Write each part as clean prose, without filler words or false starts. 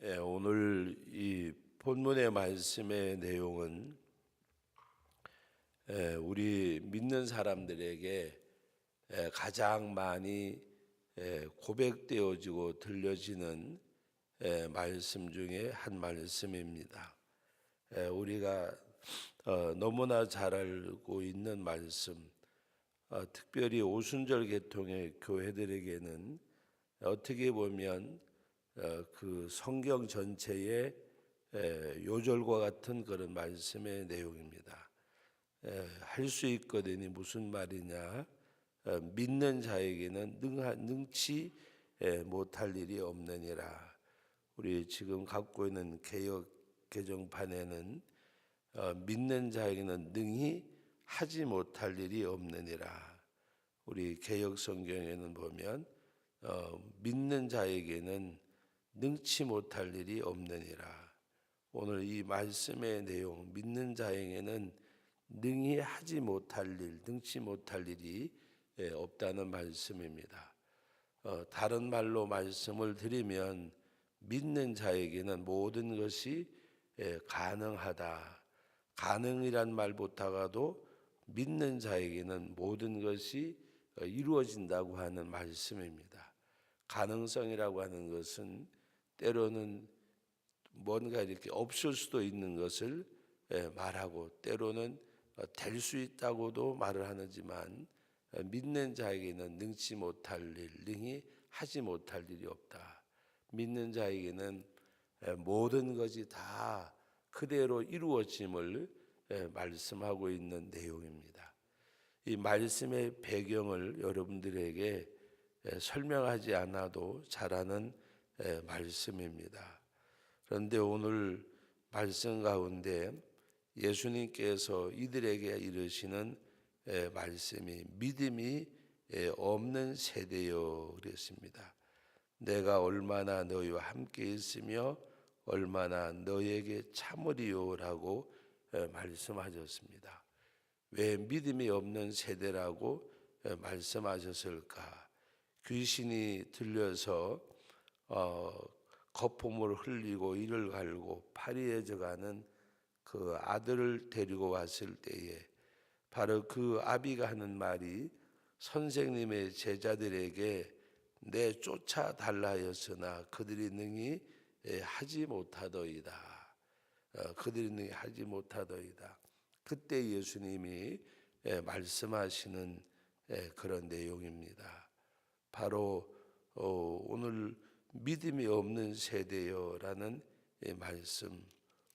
오늘 이 본문의 말씀의 내용은 우리 믿는 사람들에게 가장 많이 고백되어지고 들려지는 말씀 중에 한 말씀입니다. 우리가 너무나 잘 알고 있는 말씀, 특별히 오순절 계통의 교회들에게는 어떻게 보면 그 성경 전체의 요절과 같은 그런 말씀의 내용입니다. 할 수 있거든이 무슨 말이냐? 믿는 자에게는 능치 못할 일이 없느니라. 우리 지금 갖고 있는 개역 개정판에는 믿는 자에게는 능히 하지 못할 일이 없느니라. 우리 개역 성경에는 보면 믿는 자에게는 능치 못할 일이 없느니라. 오늘 이 말씀의 내용, 믿는 자에게는 능히 하지 못할 일, 능치 못할 일이 없다는 말씀입니다. 다른 말로 말씀을 드리면 믿는 자에게는 모든 것이 가능하다. 가능이란 말보다가도 믿는 자에게는 모든 것이 이루어진다고 하는 말씀입니다. 가능성이라고 하는 것은 때로는 뭔가 이렇게 없을 수도 있는 것을 말하고 때로는 될 수 있다고도 말을 하지만 믿는 자에게는 능치 못할 일, 능히 하지 못할 일이 없다. 믿는 자에게는 모든 것이 다 그대로 이루어짐을 말씀하고 있는 내용입니다. 이 말씀의 배경을 여러분들에게 설명하지 않아도 잘 아는 말씀입니다. 그런데 오늘 말씀 가운데 예수님께서 이들에게 이르시는 말씀이 믿음이 없는 세대여 그랬습니다. 내가 얼마나 너희와 함께 있으며 얼마나 너희에게 참으리요라고 말씀하셨습니다. 왜 믿음이 없는 세대라고 말씀하셨을까? 귀신이 들려서 거품을 흘리고 이를 갈고 파리해져가는 그 아들을 데리고 왔을 때에 바로 그 아비가 하는 말이 선생님의 제자들에게 내 쫓아달라 하였으나 그들이 능히 하지 못하더이다. 그들이 능히 하지 못하더이다. 그때 예수님이 말씀하시는 그런 내용입니다. 바로 오늘 믿음이 없는 세대여라는 말씀,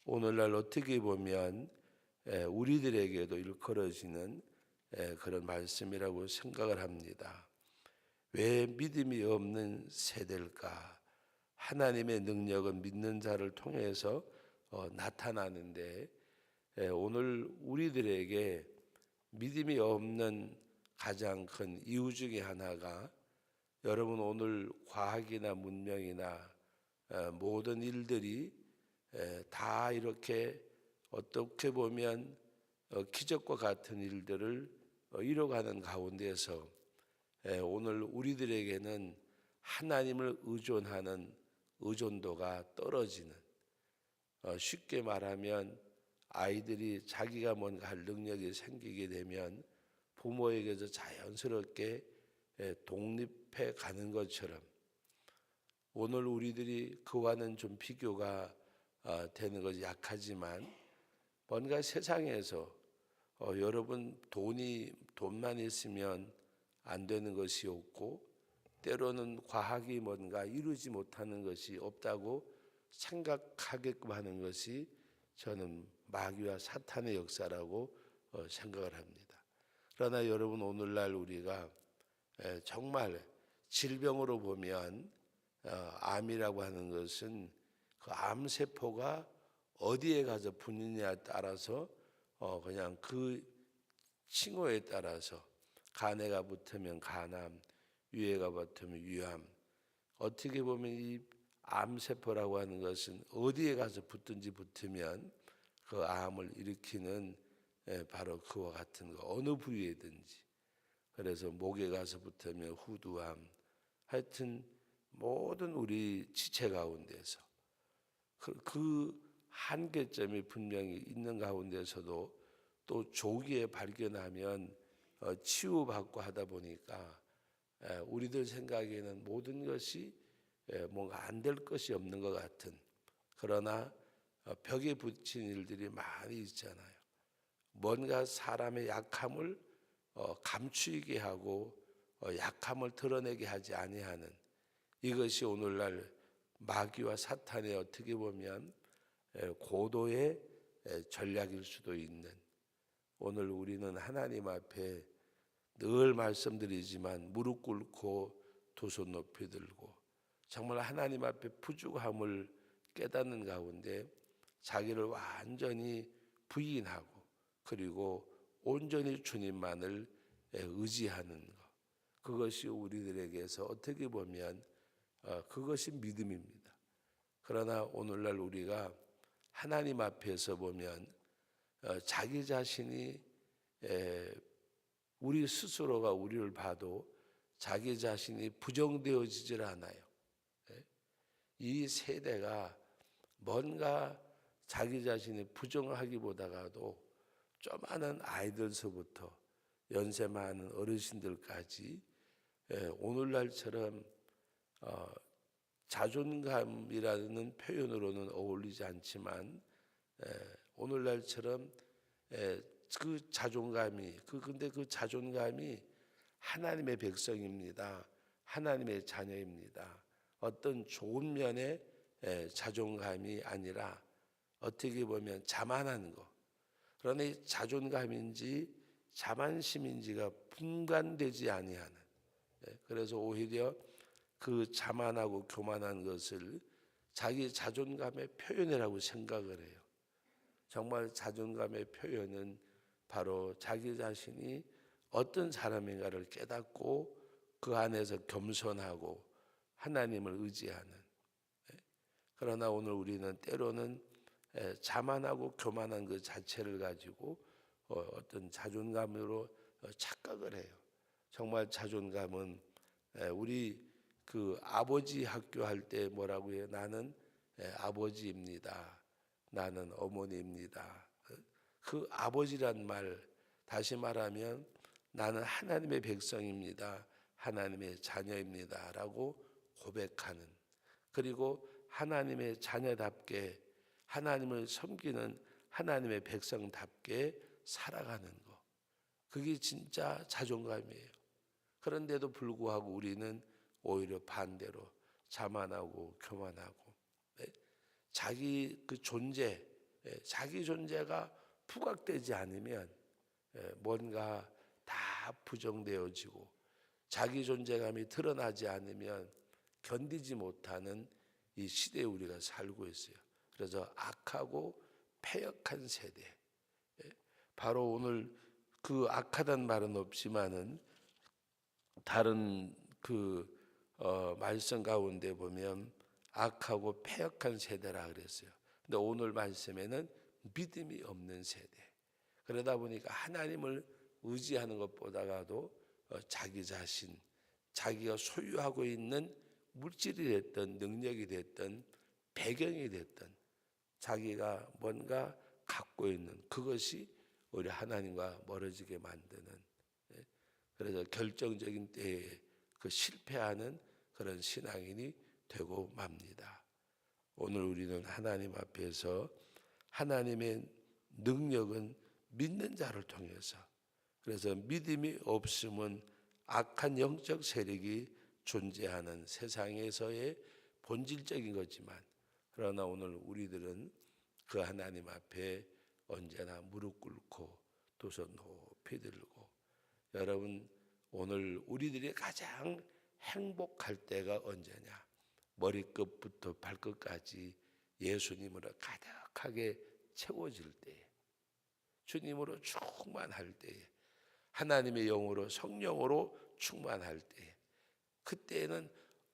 오늘날 어떻게 보면 우리들에게도 일컬어지는 그런 말씀이라고 생각을 합니다. 왜 믿음이 없는 세대일까? 하나님의 능력은 믿는 자를 통해서 나타나는데 오늘 우리들에게 믿음이 없는 가장 큰 이유 중에 하나가 여러분 오늘 과학이나 문명이나 모든 일들이 다 이렇게 어떻게 보면 기적과 같은 일들을 이뤄가는 가운데서 오늘 우리들에게는 하나님을 의존하는 의존도가 떨어지는, 쉽게 말하면 아이들이 자기가 뭔가 할 능력이 생기게 되면 부모에게서 자연스럽게 독립해 가는 것처럼 오늘 우리들이 그와는 좀 비교가 되는 것이 약하지만 뭔가 세상에서 여러분 돈만 있으면 안 되는 것이 없고 때로는 과학이 뭔가 이루지 못하는 것이 없다고 생각하게끔 하는 것이 저는 마귀와 사탄의 역사라고 생각을 합니다. 그러나 여러분 오늘날 우리가 정말 질병으로 보면 암이라고 하는 것은 그 암세포가 어디에 가서 붙느냐에 따라서 그냥 그 칭호에 따라서 간에가 붙으면 간암, 위에가 붙으면 위암, 어떻게 보면 이 암세포라고 하는 것은 어디에 가서 붙든지 붙으면 그 암을 일으키는 바로 그와 같은 거 어느 부위에든지 그래서 목에 가서 붙으면 후두암 하여튼 모든 우리 지체 가운데서 그 한계점이 분명히 있는 가운데서도 또 조기에 발견하면 치유받고 하다 보니까 우리들 생각에는 모든 것이 뭔가 안 될 것이 없는 것 같은, 그러나 벽에 붙인 일들이 많이 있잖아요. 뭔가 사람의 약함을 감추게 하고 약함을 드러내게 하지 아니하는, 이것이 오늘날 마귀와 사탄의 어떻게 보면 고도의 전략일 수도 있는, 오늘 우리는 하나님 앞에 늘 말씀드리지만 무릎 꿇고 두 손 높이 들고 정말 하나님 앞에 부족함을 깨닫는 가운데 자기를 완전히 부인하고 그리고 온전히 주님만을 의지하는 것, 그것이 우리들에게서 어떻게 보면 그것이 믿음입니다. 그러나 오늘날 우리가 하나님 앞에서 보면 자기 자신이 우리 스스로가 우리를 봐도 자기 자신이 부정되어지질 않아요. 이 세대가 뭔가 자기 자신이 부정하기보다가도 조그마한 아이들서부터 연세 많은 어르신들까지 오늘날처럼 자존감이라는 표현으로는 어울리지 않지만 오늘날처럼 그 자존감이 근데 그 자존감이 하나님의 백성입니다. 하나님의 자녀입니다. 어떤 좋은 면의 자존감이 아니라 어떻게 보면 자만한 거. 그러나 이 자존감인지 자만심인지가 분간되지 아니하는. 그래서 오히려 그 자만하고 교만한 것을 자기 자존감의 표현이라고 생각을 해요. 정말 자존감의 표현은 바로 자기 자신이 어떤 사람인가를 깨닫고 그 안에서 겸손하고 하나님을 의지하는. 그러나 오늘 우리는 때로는 자만하고 교만한 그 자체를 가지고 어떤 자존감으로 착각을 해요. 정말 자존감은 우리 그 아버지 학교 할 때 뭐라고 해요? 나는 아버지입니다. 나는 어머니입니다. 그 아버지란 말, 다시 말하면 나는 하나님의 백성입니다. 하나님의 자녀입니다. 라고 고백하는, 그리고 하나님의 자녀답게 하나님을 섬기는 하나님의 백성답게 살아가는 것, 그게 진짜 자존감이에요. 그런데도 불구하고 우리는 오히려 반대로 자만하고 교만하고 자기 그 존재, 자기 존재가 부각되지 않으면 뭔가 다 부정되어지고 자기 존재감이 드러나지 않으면 견디지 못하는 이 시대에 우리가 살고 있어요. 그래서 악하고 패역한 세대. 바로 오늘 그 악하단 말은 없지만은 다른 그 말씀 가운데 보면 악하고 패역한 세대라 그랬어요. 근데 오늘 말씀에는 믿음이 없는 세대. 그러다 보니까 하나님을 의지하는 것보다도 자기 자신, 자기가 소유하고 있는 물질이 됐든 능력이 됐든 배경이 됐든 자기가 뭔가 갖고 있는 그것이 우리 하나님과 멀어지게 만드는, 그래서 결정적인 때에 그 실패하는 그런 신앙인이 되고 맙니다. 오늘 우리는 하나님 앞에서 하나님의 능력은 믿는 자를 통해서, 그래서 믿음이 없음은 악한 영적 세력이 존재하는 세상에서의 본질적인 거지만, 그러나 오늘 우리들은 그 하나님 앞에 언제나 무릎 꿇고 두 손 높이 들고, 여러분 오늘 우리들이 가장 행복할 때가 언제냐? 머리끝부터 발끝까지 예수님으로 가득하게 채워질 때에, 주님으로 충만할 때에, 하나님의 영으로 성령으로 충만할 때에, 그때에는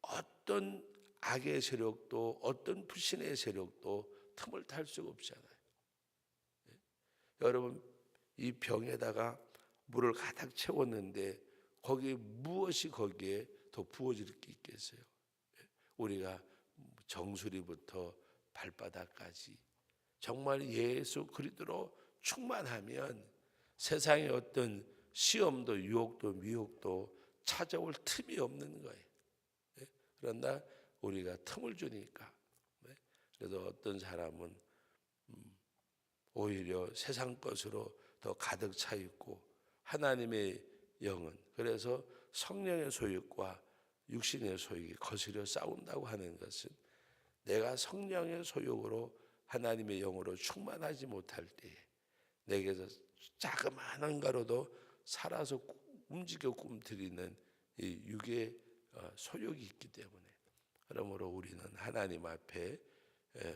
어떤 악의 세력도 어떤 불신의 세력도 틈을 탈 수가 없잖아요. 여러분 이 병에다가 물을 가득 채웠는데 거기에 무엇이 거기에 더 부어질 게 있겠어요? 우리가 정수리부터 발바닥까지 정말 예수 그리스도로 충만하면 세상의 어떤 시험도 유혹도 미혹도 찾아올 틈이 없는 거예요. 그러나 우리가 틈을 주니까. 그래서 어떤 사람은 오히려 세상 것으로 더 가득 차 있고 하나님의 영은 그래서 성령의 소유과 육신의 소유가 거스려 싸운다고 하는 것은 내가 성령의 소욕으로 하나님의 영으로 충만하지 못할 때에 내게서 자그마한 거로도 살아서 움직여 꿈틀이는 이 육의 소욕이 있기 때문에 그러므로 우리는 하나님 앞에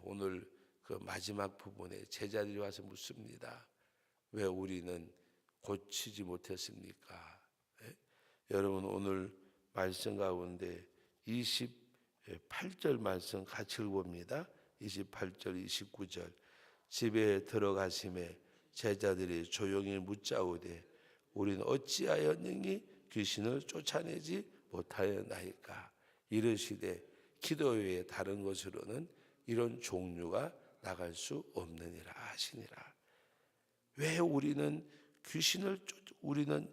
오늘 그 마지막 부분에 제자들이 와서 묻습니다. 왜 우리는 고치지 못했습니까? 여러분 오늘 말씀 가운데 28절 말씀 같이 읽어봅니다. 28절 29절 집에 들어가심에 제자들이 조용히 묻자오되 우리는 어찌하여 능히 귀신을 쫓아내지 못하였나이까. 이르시되 기도 외에 다른 것으로는 이런 종류가 나갈 수 없느니라 하시니라. 왜 우리는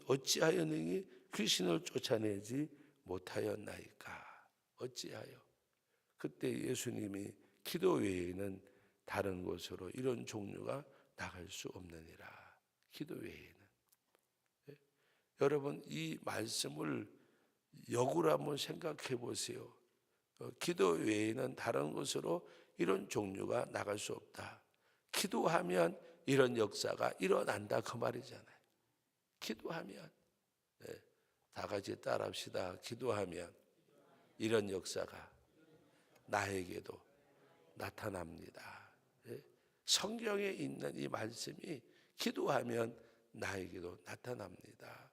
어찌하여 능히 귀신을 쫓아내지 못하였나이까. 어찌하여. 그때 예수님이 기도 외에는 다른 곳으로 이런 종류가 나갈 수 없느니라. 기도 외에는. 여러분 이 말씀을 역으로 한번 생각해 보세요. 기도 외에는 다른 곳으로 이런 종류가 나갈 수 없다. 기도하면 이런 역사가 일어난다 그 말이잖아요. 기도하면 다 같이 따라합시다. 기도하면 이런 역사가 나에게도 나타납니다. 성경에 있는 이 말씀이 기도하면 나에게도 나타납니다.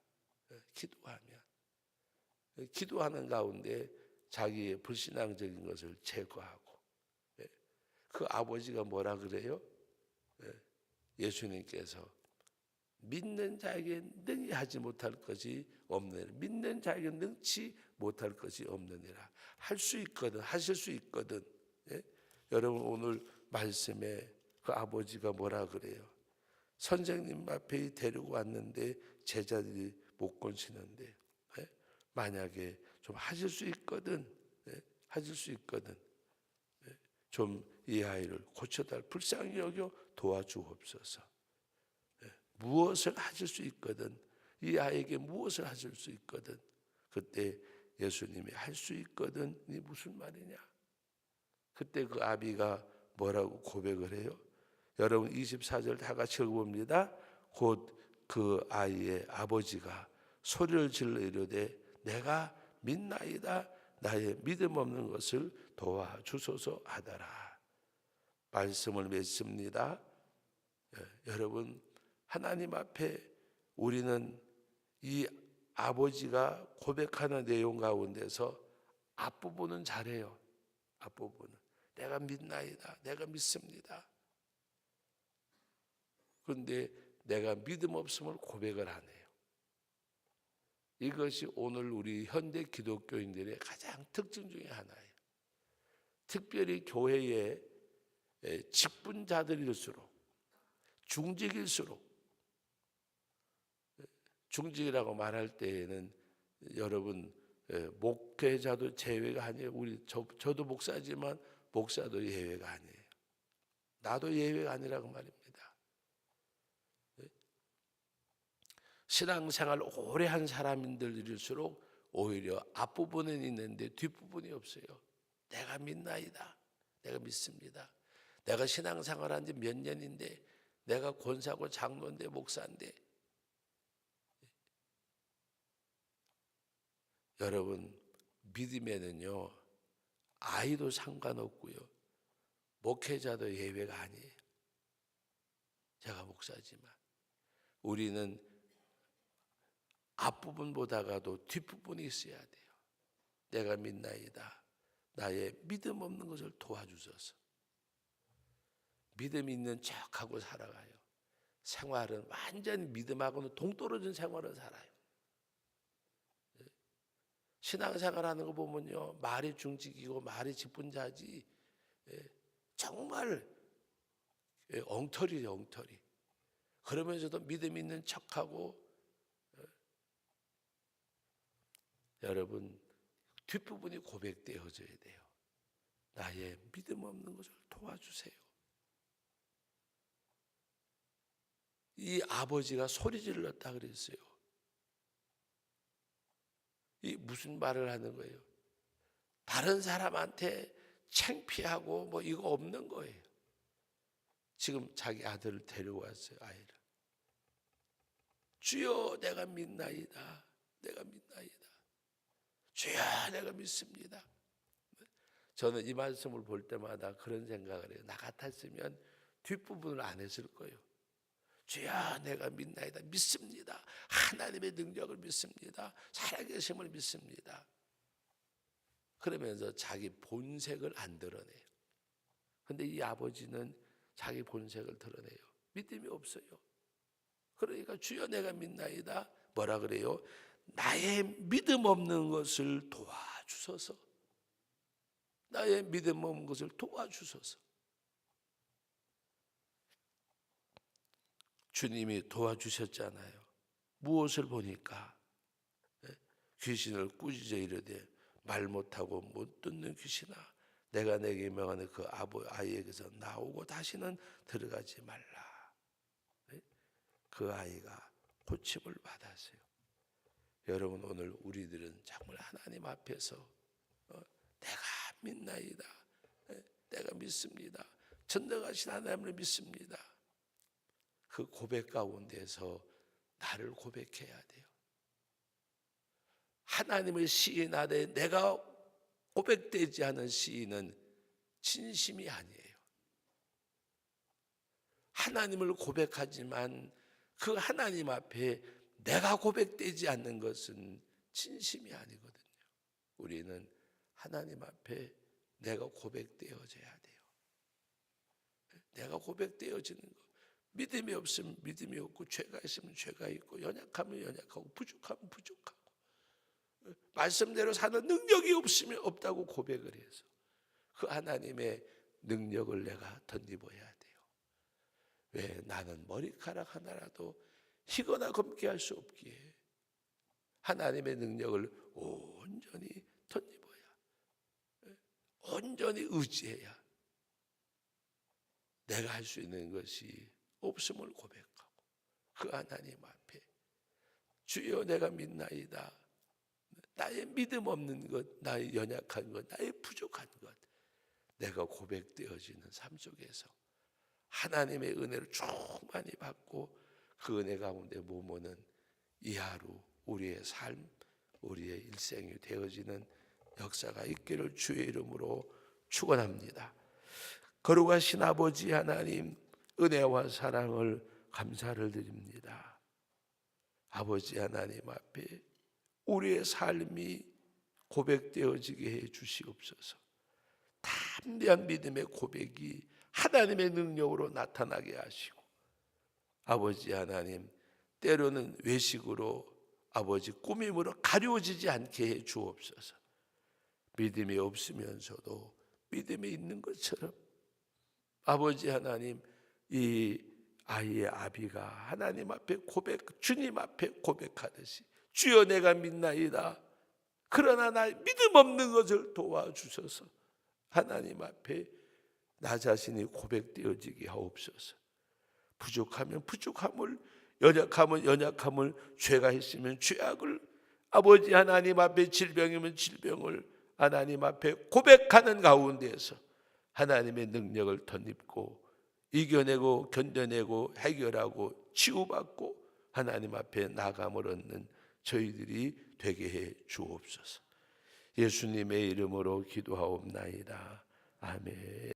기도하는 가운데 자기의 불신앙적인 것을 제거하고 그 아버지가 뭐라 그래요? 예수님께서 믿는 자에게 능히 하지 못할 것이 없느니라. 믿는 자에게 능치 못할 것이 없느니라. 할 수 있거든, 하실 수 있거든. 여러분 오늘 말씀에 그 아버지가 뭐라 그래요? 선생님 앞에 데리고 왔는데 제자들이 못 고치는데 만약에 좀 하실 수 있거든, 하실 수 있거든. 좀 이 아이를 고쳐달 불쌍히 여겨 도와주옵소서. 무엇을 하실 수 있거든. 이 아이에게 무엇을 하실 수 있거든. 그때 예수님이 할 수 있거든. 이 무슨 말이냐? 그때 그 아비가 뭐라고 고백을 해요? 여러분 24절 다 같이 읽어봅니다. 곧 그 아이의 아버지가 소리를 질러 이르되 내가 믿나이다. 나의 믿음 없는 것을 도와주소서 하더라. 말씀을 맺습니다. 여러분 하나님 앞에 우리는 이 아버지가 고백하는 내용 가운데서 앞부분은 잘해요. 앞부분은 내가 믿나이다. 내가 믿습니다. 그런데 내가 믿음 없음을 고백을 안 해요. 이것이 오늘 우리 현대 기독교인들의 가장 특징 중에 하나예요. 특별히 교회의 직분자들일수록 중직일수록 중직이라고 말할 때에는 여러분 목회자도 제외가 아니에요. 저도 목사지만 목사도 예외가 아니에요. 나도 예외가 아니라고 말입니다. 신앙생활 오래 한 사람들일수록 오히려 앞부분은 있는데 뒷부분이 없어요. 내가 믿나이다. 내가 믿습니다. 내가 신앙생활 한 지 몇 년인데 내가 권사고 장로인데 목사인데 여러분 믿음에는요 아이도 상관없고요 목회자도 예외가 아니에요. 제가 목사지만 우리는 앞부분보다가도 뒷부분이 있어야 돼요. 내가 믿나이다. 나의 믿음 없는 것을 도와주소서. 믿음 있는 척하고 살아가요. 생활은 완전히 믿음하고는 동떨어진 생활을 살아요. 신앙생활하는 거 보면요 말이 중직이고 말이 직분자지 정말 엉터리죠, 엉터리. 그러면서도 믿음 있는 척하고. 여러분, 뒷부분이 고백되어져야 돼요. 나의 믿음 없는 것을 도와주세요. 이 아버지가 소리 질렀다 그랬어요. 이 무슨 말을 하는 거예요? 다른 사람한테 창피하고 뭐 이거 없는 거예요. 지금 자기 아들을 데려왔어요, 아이를. 주여 내가 믿나이다. 내가 믿나이다. 주여 내가 믿습니다. 저는 이 말씀을 볼 때마다 그런 생각을 해요. 나 같았으면 뒷부분을 안 했을 거예요. 주여 내가 믿나이다. 믿습니다. 하나님의 능력을 믿습니다. 살아계심을 믿습니다. 그러면서 자기 본색을 안 드러내요. 근데 이 아버지는 자기 본색을 드러내요. 믿음이 없어요. 그러니까 주여 내가 믿나이다. 뭐라 그래요? 나의 믿음 없는 것을 도와주소서. 나의 믿음 없는 것을 도와주소서. 주님이 도와주셨잖아요. 무엇을 보니까? 귀신을 꾸짖어 이르되 말 못하고 못 듣는 귀신아, 내가 내게 명하는 그 아이에게서 나오고 다시는 들어가지 말라. 그 아이가 고침을 받았어요. 여러분, 오늘 우리들은 정말 하나님 앞에서 내가 믿나이다. 내가 믿습니다. 전능하신 하나님을 믿습니다. 그 고백 가운데서 나를 고백해야 돼요. 하나님을 시인하되 내가 고백되지 않은 시인은 진심이 아니에요. 하나님을 고백하지만 그 하나님 앞에 내가 고백되지 않는 것은 진심이 아니거든요. 우리는 하나님 앞에 내가 고백되어져야 돼요. 내가 고백되어지는 것. 믿음이 없으면 믿음이 없고, 죄가 있으면 죄가 있고, 연약하면 연약하고, 부족하면 부족하고, 말씀대로 사는 능력이 없으면 없다고 고백을 해서 그 하나님의 능력을 내가 덧입어야 돼요. 왜? 나는 머리카락 하나라도 희거나 검게 할 수 없기에 하나님의 능력을 온전히 덧입어야, 온전히 의지해야 내가 할 수 있는 것이 없음을 고백하고 그 하나님 앞에 주여 내가 믿나이다. 나의 믿음 없는 것, 나의 연약한 것, 나의 부족한 것, 내가 고백되어지는 삶 속에서 하나님의 은혜를 충만히 받고 그 은혜 가운데 머무는 이 하루 우리의 삶, 우리의 일생이 되어지는 역사가 있기를 주의 이름으로 축원합니다. 거룩하신 아버지 하나님, 은혜와 사랑을 감사를 드립니다. 아버지 하나님 앞에 우리의 삶이 고백되어지게 해 주시옵소서. 담대한 믿음의 고백이 하나님의 능력으로 나타나게 하시고, 아버지 하나님, 때로는 외식으로, 아버지 꾸밈으로 가려지지 않게 해 주옵소서. 믿음이 없으면서도 믿음이 있는 것처럼 아버지 하나님, 이 아이의 아비가 하나님 앞에 주님 앞에 고백하듯이 주여 내가 믿나이다. 그러나 나 믿음 없는 것을 도와주셔서 하나님 앞에 나 자신이 고백되어지게 하옵소서. 부족하면 부족함을, 연약하면 연약함을, 죄가 있으면 죄악을, 아버지 하나님 앞에 질병이면 질병을 하나님 앞에 고백하는 가운데에서 하나님의 능력을 덧입고 이겨내고 견뎌내고 해결하고 치유받고 하나님 앞에 나감을 얻는 저희들이 되게 해 주옵소서. 예수님의 이름으로 기도하옵나이다. 아멘.